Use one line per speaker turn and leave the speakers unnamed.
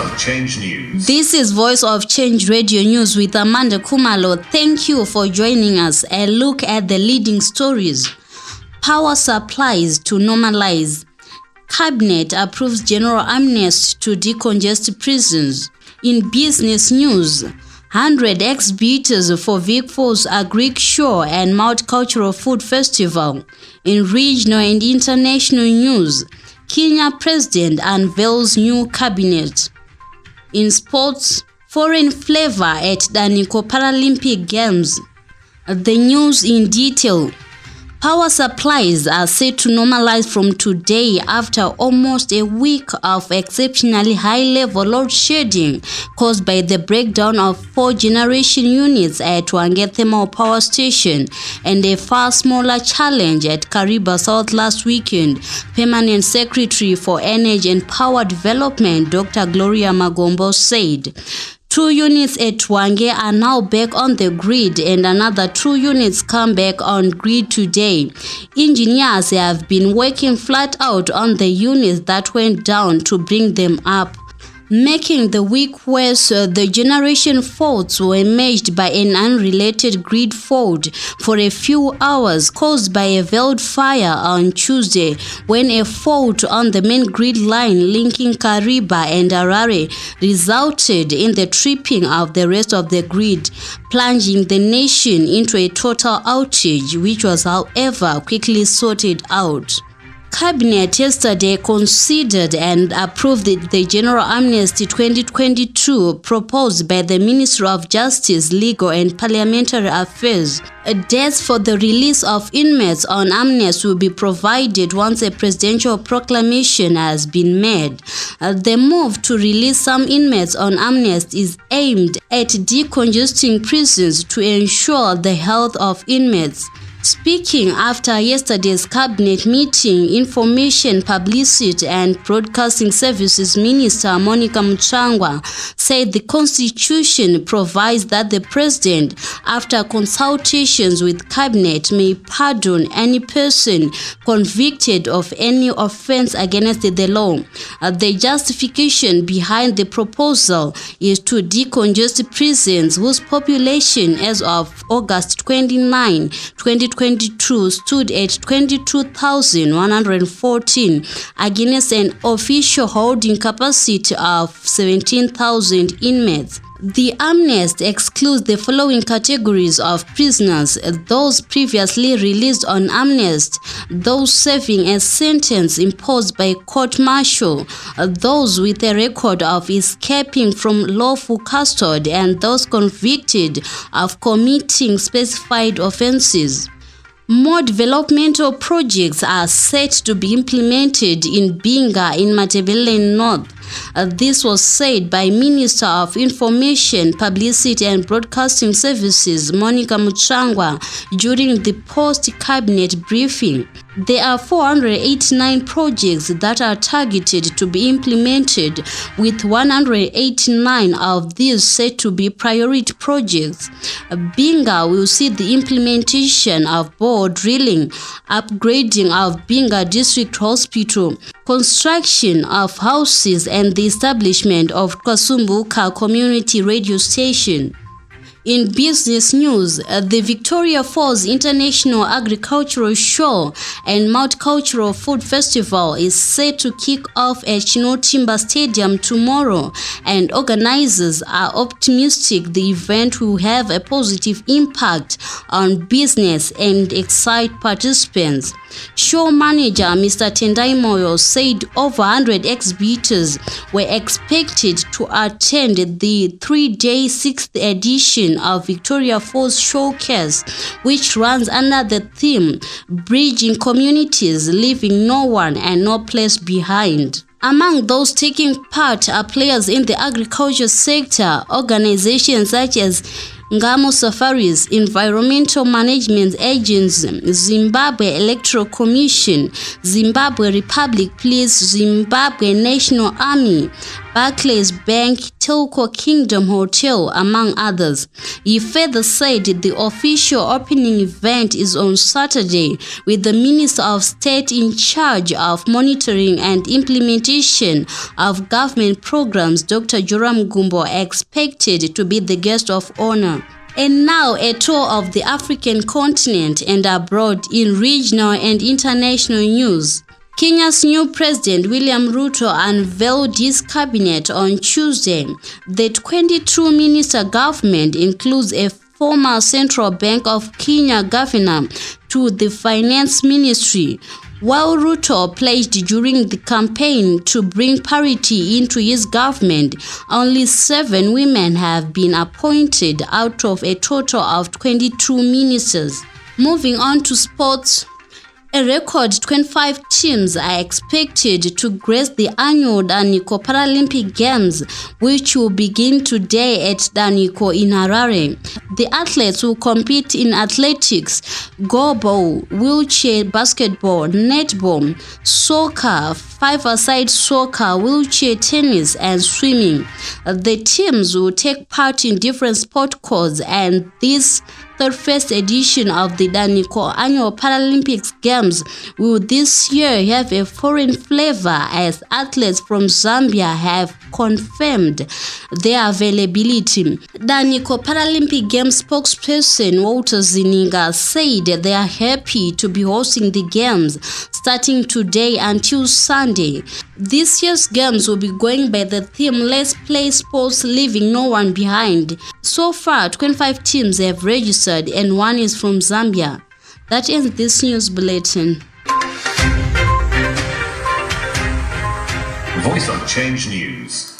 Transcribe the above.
of Change News.
This is Voice of Change Radio News with Amanda Kumalo. Thank you for joining us. A look at the leading stories. Power supplies to normalise. Cabinet approves General Amnesty to decongest prisons. In business news, 100 exhibitors for Vic-Falls agric-show and multicultural food festival. In regional and international news, Kenya President unveils new cabinet. In sports, foreign flavour at Danhiko Paralympic Games. The news in detail. Power supplies are set to normalise from today after almost a week of exceptionally high-level load shedding caused by the breakdown of 4 generation units at Rwandan Thermal Power Station and a far smaller challenge at Kariba South last weekend. Permanent Secretary for Energy and Power Development, Dr. Gloria Magombo, said. 2 units at Rwandan are now back on the grid and another 2 units come back on grid today. Engineers have been working flat out on the units that went down to bring them up. Making the week worse, the generation faults were matched by an unrelated grid fault for a few hours caused by a veiled fire on Tuesday when a fault on the main grid line linking Kariba and Harare resulted in the tripping of the rest of the grid, plunging the nation into a total outage, which was, however, quickly sorted out. Cabinet yesterday considered and approved the General Amnesty 2022 proposed by the Ministry of Justice, Legal and Parliamentary Affairs. Dates for the release of inmates on amnesty will be provided once a presidential proclamation has been made. The move to release some inmates on amnesty is aimed at decongesting prisons to ensure the health of inmates. Speaking after yesterday's cabinet meeting, Information, Publicity and Broadcasting Services Minister Monica Muchangwa said the Constitution provides that the President, after consultations with Cabinet, may pardon any person convicted of any offense against the law. The justification behind the proposal is to decongest prisons whose population as of August 29, 2022 stood at 22,114 against an official holding capacity of 17,000 inmates. The amnesty excludes the following categories of prisoners: those previously released on amnesty, those serving a sentence imposed by court-martial, those with a record of escaping from lawful custody, and those convicted of committing specified offences. More developmental projects are set to be implemented in Binga in Matabele North. This was said by Minister of Information, Publicity and Broadcasting Services, Monica Muchangwa, during the post-cabinet briefing. There are 489 projects that are targeted to be implemented, with 189 of these set to be priority projects. Binga will see the implementation of bore drilling, upgrading of Binga District Hospital, construction of houses and the establishment of Kasumbuka Community Radio Station. In business news, the Victoria Falls International Agricultural Show and Multicultural Food Festival is set to kick off at Chinotimba Stadium tomorrow, and organizers are optimistic the event will have a positive impact on business and excite participants. Show manager Mr. Tendai Moyo said over 100 exhibitors were expected to attend the 3-day 6th edition of Victoria Falls Showcase, which runs under the theme Bridging Communities, Leaving No One and No Place Behind. Among those taking part are players in the agriculture sector, organizations such as Ngamo Safaris, Environmental Management Agency, Zimbabwe Electoral Commission, Zimbabwe Republic Police, Zimbabwe National Army, Barclays Bank, Telco Kingdom Hotel, among others. He further said the official opening event is on Saturday, with the Minister of State in charge of monitoring and implementation of government programs, Dr. Joram Gumbo, expected to be the guest of honor. And now a tour of the African continent and abroad in regional and international news. Kenya's new president, William Ruto, unveiled his cabinet on Tuesday. The 22-minister government includes a former Central Bank of Kenya governor to the finance ministry, while Ruto pledged during the campaign to bring parity into his government. Only 7 women have been appointed out of a total of 22 ministers. Moving on to sports. A record 25 teams are expected to grace the annual Danhiko Paralympic Games, which will begin today at Danhiko in Harare. The athletes will compete in athletics, goalball, wheelchair basketball, netball, soccer, five-a-side soccer, wheelchair tennis, and swimming. The teams will take part in different sport codes, and this 31st edition of the Danhiko Annual Paralympics Games will this year have a foreign flavor, as athletes from Zambia have confirmed their availability. Danhiko Paralympic Games spokesperson Walter Zininga said they are happy to be hosting the games starting today until Sunday. This year's games will be going by the theme "Let's play sports, leaving no one behind." So far, 25 teams have registered and 1 is from Zambia. That ends this news bulletin.
Voice of Change News.